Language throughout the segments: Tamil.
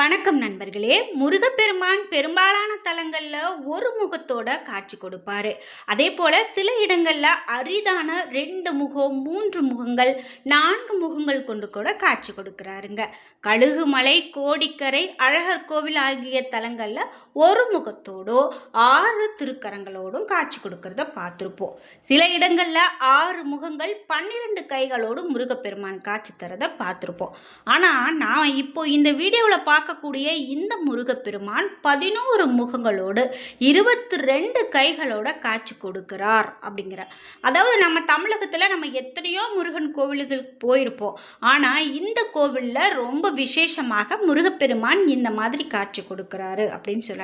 வணக்கம் நண்பர்களே. முருகப்பெருமான் பெரும்பாலான தலங்கள்ல ஒரு முகத்தோட காட்சி கொடுப்பாரு. அதே போல சில இடங்கள்ல அரிதான 2 முகம், 3 முகங்கள், 4 முகங்கள் கொண்டு கூட காட்சி கொடுக்கிறாருங்க. கழுகுமலை, கோடிக்கரை, அழகர் கோவில் ஆகிய தலங்கள்ல ஒரு முகத்தோடோ 6 திருக்கரங்களோடும் காட்சி கொடுக்கறத பார்த்துருப்போம். சில இடங்கள்ல 6 முகங்கள் 12 கைகளோடு முருகப்பெருமான் காட்சி தரத பார்த்துருப்போம். ஆனா நான் இப்போ இந்த வீடியோவில் பார்க்கக்கூடிய இந்த முருகப்பெருமான் 11 முகங்களோடு 22 கைகளோட காட்சி கொடுக்கிறார் அப்படிங்கிறார். அதாவது நம்ம தமிழகத்தில் நம்ம எத்தனையோ முருகன் கோவில்கள் போயிருப்போம். ஆனால் இந்த கோவிலில் ரொம்ப விசேஷமாக முருகப்பெருமான் இந்த மாதிரி காட்சி கொடுக்கிறாரு அப்படின்னு சொல்லலாம்.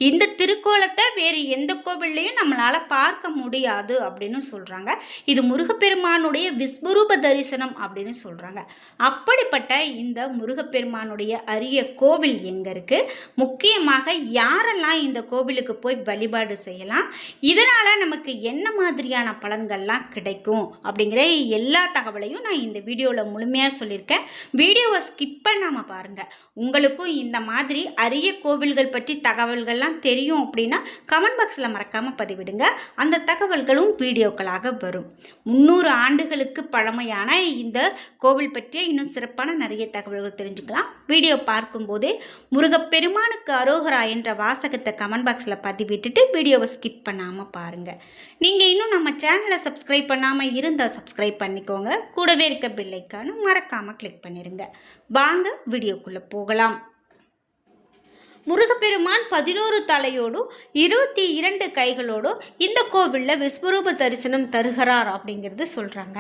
இந்த திருக்கோலத்தை வேறு எந்த கோவில்லையும் நம்மளால் பார்க்க முடியாது அப்படின்னு சொல்கிறாங்க. இது முருகப்பெருமானுடைய விஸ்வரூப தரிசனம் அப்படின்னு சொல்கிறாங்க. அப்படிப்பட்ட இந்த முருகப்பெருமானுடைய அரிய கோவில் எங்கே இருக்குது, முக்கியமாக யாரெல்லாம் இந்த கோவிலுக்கு போய் வழிபாடு செய்யலாம், இதனால் நமக்கு என்ன மாதிரியான பலன்கள்லாம் கிடைக்கும் அப்படிங்கிற எல்லா தகவலையும் நான் இந்த வீடியோவில் முழுமையாக சொல்லியிருக்கேன். வீடியோவை ஸ்கிப் பண்ணாமல் பாருங்கள். உங்களுக்கும் இந்த மாதிரி அரிய கோவில்கள் பற்றி தகவல்கள்லாம் தெரியும் அப்படின்னா கமெண்ட் பாக்ஸில் மறக்காமல் பதிவிடுங்க. அந்த தகவல்களும் வீடியோக்களாக வரும். 300 ஆண்டுகளுக்கு பழமையான இந்த கோவில் பற்றிய இன்னும் சிறப்பான நிறைய தகவல்கள் தெரிஞ்சுக்கலாம். வீடியோ பார்க்கும்போதே முருகப்பெருமானுக்கு அரோகரா என்ற வாசகத்தை கமெண்ட் பாக்ஸில் பதிவிட்டுட்டு வீடியோவை ஸ்கிப் பண்ணாமல் பாருங்கள். நீங்கள் இன்னும் நம்ம சேனலை சப்ஸ்கிரைப் பண்ணாமல் இருந்தால் சப்ஸ்கிரைப் பண்ணிக்கோங்க. கூடவே இருக்க பெல் ஐக்கானை மறக்காமல் கிளிக் பண்ணிடுங்க. வாங்க வீடியோக்குள்ளே போகலாம். முருகப்பெருமான் 11 தலையோடும் 22 கைகளோடும் இந்த கோவிலில் விஸ்வரூப தரிசனம் தருகிறார் அப்படிங்கிறது சொல்கிறாங்க.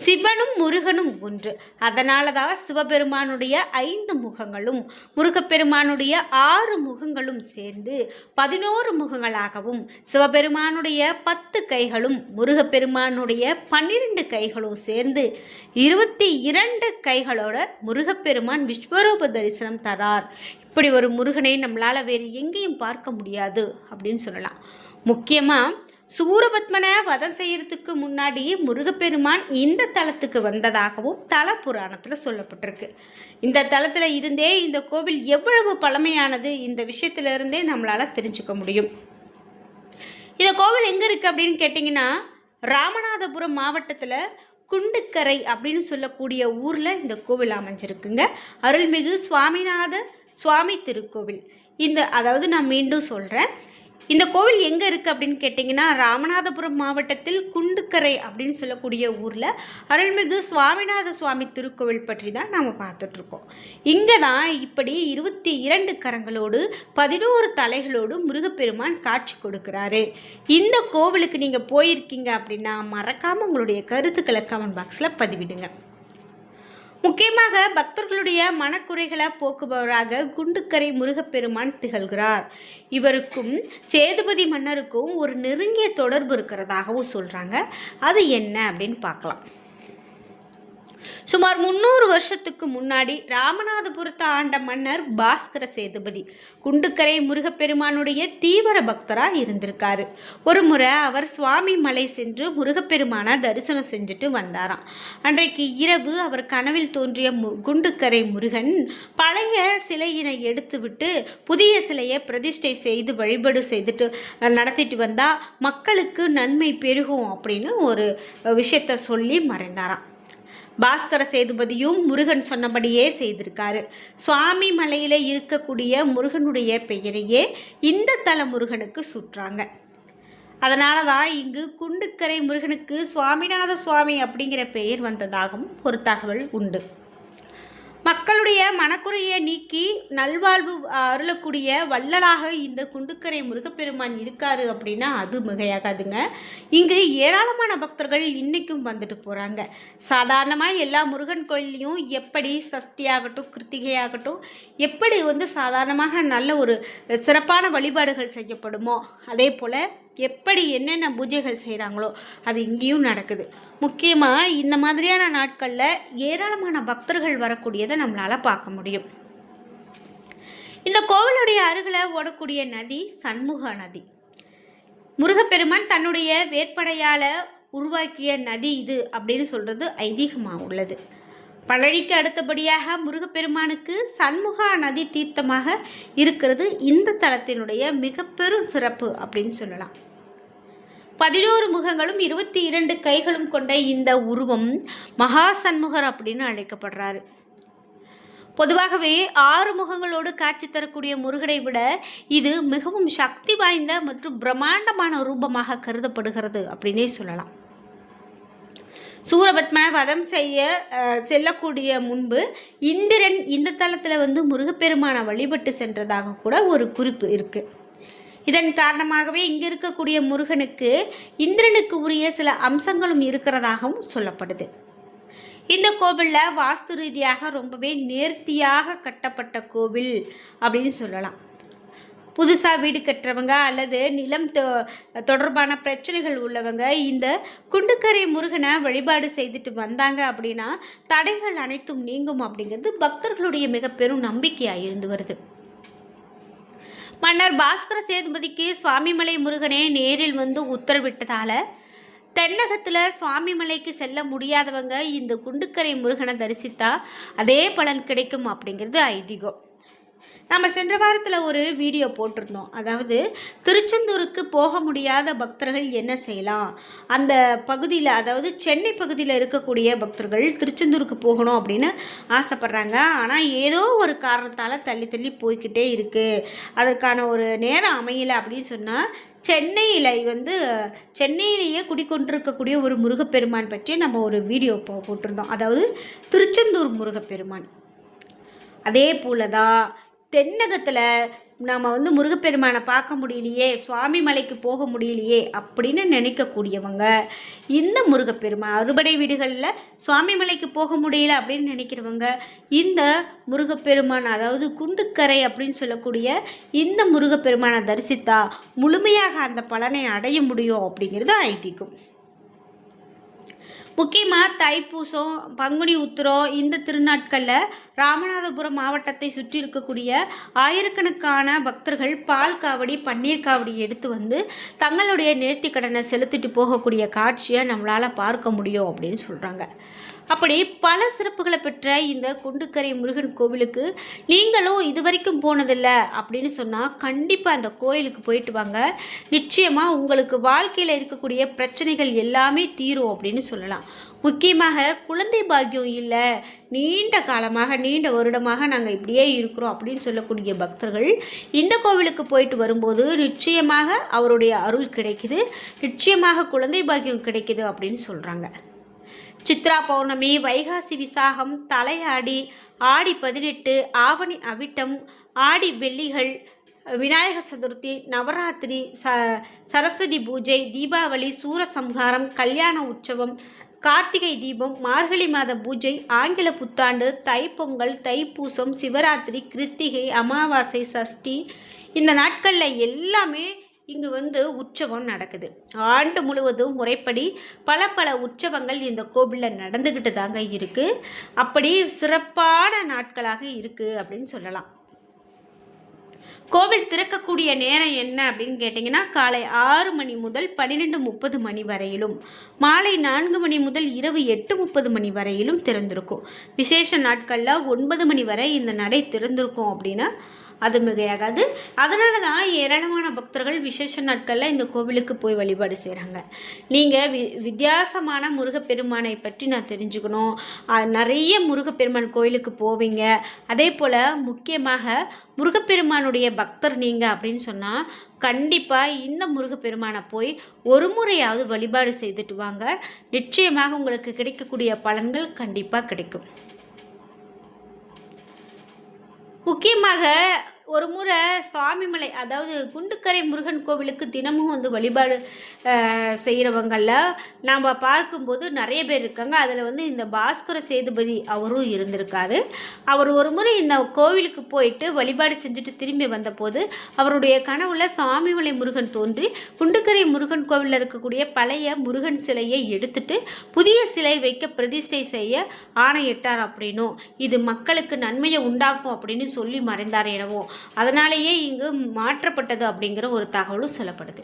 சிவனும் முருகனும் ஒன்று. அதனால தான் சிவபெருமானுடைய 5 முகங்களும் முருகப்பெருமானுடைய 6 முகங்களும் சேர்ந்து 11 முகங்களாகவும், சிவபெருமானுடைய 10 கைகளும் முருகப்பெருமானுடைய 12 கைகளும் சேர்ந்து 22 கைகளோட முருகப்பெருமான் விஸ்வரூப தரிசனம் தரார். இப்படி ஒரு முருகனை நம்மளால் வேறு எங்கேயும் பார்க்க முடியாது அப்படின்னு சொல்லலாம். முக்கியமாக சூரபத்மனை வதம் செய்யறதுக்கு முன்னாடி முருகப்பெருமான் இந்த தலத்துக்கு வந்ததாகவும் தல புராணத்தில் சொல்லப்பட்டிருக்கு. இந்த தலத்தில் இருந்தே இந்த கோவில் எவ்வளவு பழமையானது இந்த விஷயத்திலிருந்தே நம்மளால் தெரிஞ்சுக்க முடியும். இந்த கோவில் எங்கே இருக்குது அப்படின்னு கேட்டிங்கன்னா, ராமநாதபுரம் மாவட்டத்தில் குண்டுக்கரை அப்படின்னு சொல்லக்கூடிய ஊரில் இந்த கோவில் அமைஞ்சிருக்குங்க. அருள்மிகு சுவாமிநாத சுவாமி திருக்கோவில். அதாவது நான் மீண்டும் சொல்கிறேன், இந்த கோவில் எங்கே இருக்குது அப்படின்னு கேட்டிங்கன்னா, ராமநாதபுரம் மாவட்டத்தில் குண்டுக்கரை அப்படின்னு சொல்லக்கூடிய ஊரில் அருள்மிகு சுவாமிநாத சுவாமி திருக்கோவில் பற்றி தான் நாம் பார்த்துட்ருக்கோம். இங்கே தான் இப்படி 22 கரங்களோடு 11 தலைகளோடு முருகப்பெருமான் காட்சி கொடுக்குறாரு. இந்த கோவிலுக்கு நீங்கள் போயிருக்கீங்க அப்படின்னா மறக்காமல் உங்களுடைய கருத்துக்களை கமெண்ட் பாக்ஸில் பதிவிடுங்க. முக்கியமாக பக்தர்களுடைய மனக்குறைகளை போக்குபவராக குண்டுக்கரை முருகப்பெருமான் திகழ்கிறார். இவருக்கும் சேதுபதி மன்னருக்கும் ஒரு நெருங்கிய தொடர்பு இருக்கிறதாகவும் சொல்கிறாங்க. அது என்ன அப்படின்னு பார்க்கலாம். சுமார் 300 வருஷத்துக்கு முன்னாடி ராமநாதபுரத்தை ஆண்ட மன்னர் பாஸ்கர சேதுபதி குண்டுக்கரை முருகப்பெருமானுடைய தீவிர பக்தராக இருந்திருக்காரு. ஒரு முறை அவர் சுவாமி மலை சென்று முருகப்பெருமானை தரிசனம் செஞ்சுட்டு வந்தாராம். அன்றைக்கு இரவு அவர் கனவில் தோன்றிய குண்டுக்கரை முருகன் பழைய சிலையினை எடுத்துவிட்டு புதிய சிலையை பிரதிஷ்டை செய்து வழிபாடு செய்துட்டு நடத்திட்டு வந்தால் மக்களுக்கு நன்மை பெருகும் அப்படின்னு ஒரு விஷயத்தை சொல்லி மறைந்தாராம். பாஸ்கர சேதுபதியும் முருகன் சொன்னபடியே செய்திருக்காரு. சுவாமி மலையில் இருக்கக்கூடிய முருகனுடைய பெயரையே இந்த தல முருகனுக்கு சுற்றாங்க. அதனால தான் இங்கு குண்டுக்கரை முருகனுக்கு சுவாமிநாத சுவாமி அப்படிங்கிற பெயர் வந்ததாகவும் ஒரு தகவல் உண்டு. மக்களுடைய மனக்குறையை நீக்கி நல்வாழ்வு அருளக்கூடிய வள்ளலாக இந்த குண்டுக்கரை முருகப்பெருமான் இருக்காரு அப்படின்னா அது மிகையாகாதுங்க. இங்கு ஏராளமான பக்தர்கள் இன்றைக்கும் வந்துட்டு போகிறாங்க. சாதாரணமாக எல்லா முருகன் கோயிலையும் எப்படி சஷ்டி ஆகட்டும், கிருத்திகை ஆகட்டும், எப்படி சாதாரணமாக நல்ல ஒரு சிறப்பான வழிபாடுகள் செய்யப்படுமோ அதே போல் எப்படி என்னென்ன பூஜைகள் செய்கிறாங்களோ அது இங்கேயும் நடக்குது. முக்கியமாக இந்த மாதிரியான நாட்களில் ஏராளமான பக்தர்கள் வரக்கூடியதை நம்மளால் பார்க்க முடியும். இந்த கோவிலுடைய அருகில் ஓடக்கூடிய நதி சண்முக நதி. முருகப்பெருமான் தன்னுடைய வேற்படையால் உருவாக்கிய நதி இது அப்படின்னு சொல்கிறது ஐதீகமாக உள்ளது. பழனிக்கு அடுத்தபடியாக முருகப்பெருமானுக்கு சண்முகா நதி தீர்த்தமாக இருக்கிறது இந்த தலத்தினுடைய மிக பெரும் சிறப்பு அப்படின்னு சொல்லலாம். 11 முகங்களும் 22 கைகளும் கொண்ட இந்த உருவம் மகா சண்முகர் அப்படின்னு அழைக்கப்படுறாரு. பொதுவாகவே 6 முகங்களோடு காட்சி தரக்கூடிய முருகனை விட இது மிகவும் சக்தி வாய்ந்த மற்றும் பிரம்மாண்டமான ரூபமாக கருதப்படுகிறது அப்படின்னே சொல்லலாம். சூரபத்மனை வதம் செய்ய செல்லக்கூடிய முன்பு இந்திரன் இந்த தலத்தில் முருகப்பெருமானை வழிபட்டு சென்றதாக கூட ஒரு குறிப்பு இருக்குது. இதன் காரணமாகவே இங்கே இருக்கக்கூடிய முருகனுக்கு இந்திரனுக்கு உரிய சில அம்சங்களும் இருக்கிறதாகவும் சொல்லப்படுது. இந்த கோவிலில் வாஸ்து ரீதியாக ரொம்பவே நேர்த்தியாக கட்டப்பட்ட கோவில் அப்படின்னு சொல்லலாம். புதுசாக வீடு கட்டுறவங்க அல்லது நிலம் தொடர்பான பிரச்சனைகள் உள்ளவங்க இந்த குண்டுக்கரை முருகனை வழிபாடு செய்துட்டு வந்தாங்க அப்படின்னா தடைகள் அனைத்தும் நீங்கும் அப்படிங்கிறது பக்தர்களுடைய மிக பெரும் நம்பிக்கையாக இருந்து வருது. மன்னர் பாஸ்கர சேதுபதிக்கு சுவாமிமலை முருகனே நேரில் உத்தரவிட்டதால் தென்னகத்தில் சுவாமிமலைக்கு செல்ல முடியாதவங்க இந்த குண்டுக்கரை முருகனை தரிசித்தா அதே பலன் கிடைக்கும் அப்படிங்கிறது ஐதீகம். நம்ம சென்ற வாரத்தில் ஒரு வீடியோ போட்டிருந்தோம். அதாவது திருச்செந்தூருக்கு போக முடியாத பக்தர்கள் என்ன செய்யலாம், அந்த பகுதியில் அதாவது சென்னை பகுதியில் இருக்கக்கூடிய பக்தர்கள் திருச்செந்தூருக்கு போகணும் அப்படின்னு ஆசைப்பட்றாங்க. ஆனால் ஏதோ ஒரு காரணத்தால் தள்ளி தள்ளி போய்கிட்டே இருக்குது, அதற்கான ஒரு நேரம் அமையலை அப்படின்னு சொன்னால் சென்னையிலேயே குடிக்கொண்டிருக்கக்கூடிய ஒரு முருகப்பெருமான் பற்றி நம்ம ஒரு வீடியோ போட்டிருந்தோம். அதாவது திருச்செந்தூர் முருகப்பெருமான். அதே போல தான் தென்னகத்தில் நாம் முருகப்பெருமானை பார்க்க முடியலையே, சுவாமி மலைக்கு போக முடியலையே அப்படின்னு நினைக்கக்கூடியவங்க இந்த முருகப்பெருமான் அறுபடை வீடுகளில் சுவாமி மலைக்கு போக முடியல அப்படின்னு நினைக்கிறவங்க இந்த முருகப்பெருமான் அதாவது குண்டுக்கரை அப்படின்னு சொல்லக்கூடிய இந்த முருகப்பெருமானை தரிசித்தா முழுமையாக அந்த பலனை அடைய முடியும் அப்படிங்கிறது ஐதீகம். முக்கியமாக தைப்பூசம், பங்குனி உத்திரம் இந்த திருநாட்களில் ராமநாதபுரம் மாவட்டத்தை சுற்றி இருக்கக்கூடிய ஆயிரக்கணக்கான பக்தர்கள் பால் காவடி, பன்னீர் காவடி எடுத்து தங்களுடைய நேர்த்திக்கடனை செலுத்திட்டு போகக்கூடிய காட்சியை நம்மளால் பார்க்க முடியும் அப்படின்னு சொல்கிறாங்க. அப்படி பல சிறப்புகளை பெற்ற இந்த குண்டுக்கரை முருகன் கோவிலுக்கு நீங்களும் இதுவரைக்கும் போனதில்லை அப்படின்னு சொன்னால் கண்டிப்பாக அந்த கோயிலுக்கு போயிட்டு வாங்க. நிச்சயமாக உங்களுக்கு வாழ்க்கையில் இருக்கக்கூடிய பிரச்சனைகள் எல்லாமே தீரும் அப்படின்னு சொல்லலாம். முக்கியமாக குழந்தை பாக்கியம் இல்லை, நீண்ட காலமாக நீண்ட வருடமாக நாங்கள் இப்படியே இருக்கிறோம் அப்படின்னு சொல்லக்கூடிய பக்தர்கள் இந்த கோவிலுக்கு போயிட்டு வரும்போது நிச்சயமாக அவருடைய அருள் கிடைக்குது, நிச்சயமாக குழந்தை பாக்கியம் கிடைக்குது அப்படின்னு சொல்கிறாங்க. சித்ரா பௌர்ணமி, வைகாசி விசாகம், தலையாடி, ஆடி 18, ஆவணி அவிட்டம், ஆடி வெள்ளிகள், விநாயகர் சதுர்த்தி, நவராத்திரி, சரஸ்வதி பூஜை, தீபாவளி, சூரசம்ஹாரம், கல்யாண உற்சவம், கார்த்திகை தீபம், மார்கழி மாத பூஜை, ஆங்கில புத்தாண்டு, தைப்பொங்கல், தைப்பூசம், சிவராத்திரி, கிருத்திகை, அமாவாசை, சஷ்டி இந்த நாட்களில் எல்லாமே இங்கு உற்சவம் நடக்குது. ஆண்டு முழுவதும் முறைப்படி பல உற்சவங்கள் இந்த கோவிலில் நடந்துக்கிட்டு தாங்க இருக்குது. அப்படி சிறப்பான நாட்களாக இருக்குது அப்படின்னு சொல்லலாம். கோவில் திறக்கக்கூடிய நேரம் என்ன அப்படின்னு கேட்டிங்கன்னா காலை 6 மணி முதல் 12:30 மணி வரையிலும், மாலை 4 மணி முதல் இரவு 8:30 மணி வரையிலும் திறந்திருக்கும். விசேஷ நாட்களில் 9 மணி வரை இந்த நடை திறந்திருக்கும் அப்படின்னா அது மிகையாகாது. அதனால தான் ஏராளமான பக்தர்கள் விசேஷ நாட்களில் இந்த கோவிலுக்கு போய் வழிபாடு செய்கிறாங்க. நீங்கள் வித்தியாசமான முருகப்பெருமானை பற்றி நான் தெரிஞ்சுக்கணும், நிறைய முருகப்பெருமான் கோயிலுக்கு போவீங்க, அதே போல் முக்கியமாக முருகப்பெருமானுடைய பக்தர் நீங்கள் அப்படின்னு சொன்னால் கண்டிப்பாக இந்த முருகப்பெருமானை போய் ஒரு முறையாவது வழிபாடு செய்துட்டு வாங்க. நிச்சயமாக உங்களுக்கு கிடைக்கக்கூடிய பலன்கள் கண்டிப்பாக கிடைக்கும். முக்கியமாக ஒரு முறை சுவாமிமலை அதாவது குண்டுக்கரை முருகன் கோவிலுக்கு தினமும் வழிபாடு செய்கிறவங்களில் நாம் பார்க்கும்போது நிறைய பேர் இருக்காங்க. அதில் இந்த பாஸ்கர சேதுபதி அவரும் இருந்திருக்காரு. அவர் ஒரு முறை இந்த கோவிலுக்கு போயிட்டு வழிபாடு செஞ்சுட்டு திரும்பி வந்தபோது அவருடைய கனவுல சுவாமிமலை முருகன் தோன்றி குண்டுக்கரை முருகன் கோவிலில் இருக்கக்கூடிய பழைய முருகன் சிலையை எடுத்துட்டு புதிய சிலை வைக்க பிரதிஷ்டை செய்ய ஆணையிட்டார் அப்படின்னும், இது மக்களுக்கு நன்மையை உண்டாக்கும் அப்படின்னு சொல்லி மறைந்தார் எனவும், அதனாலேயே இங்கு மாற்றப்பட்டது அப்படிங்கிற ஒரு தகவலும் சொல்லப்படுது.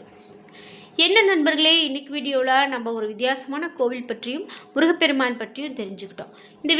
என்ன நண்பர்களே, இன்னைக்கு வீடியோவில் நம்ம ஒரு வித்தியாசமான கோவில் பற்றியும் முருகப்பெருமான் பற்றியும் தெரிஞ்சுக்கிட்டோம். இந்த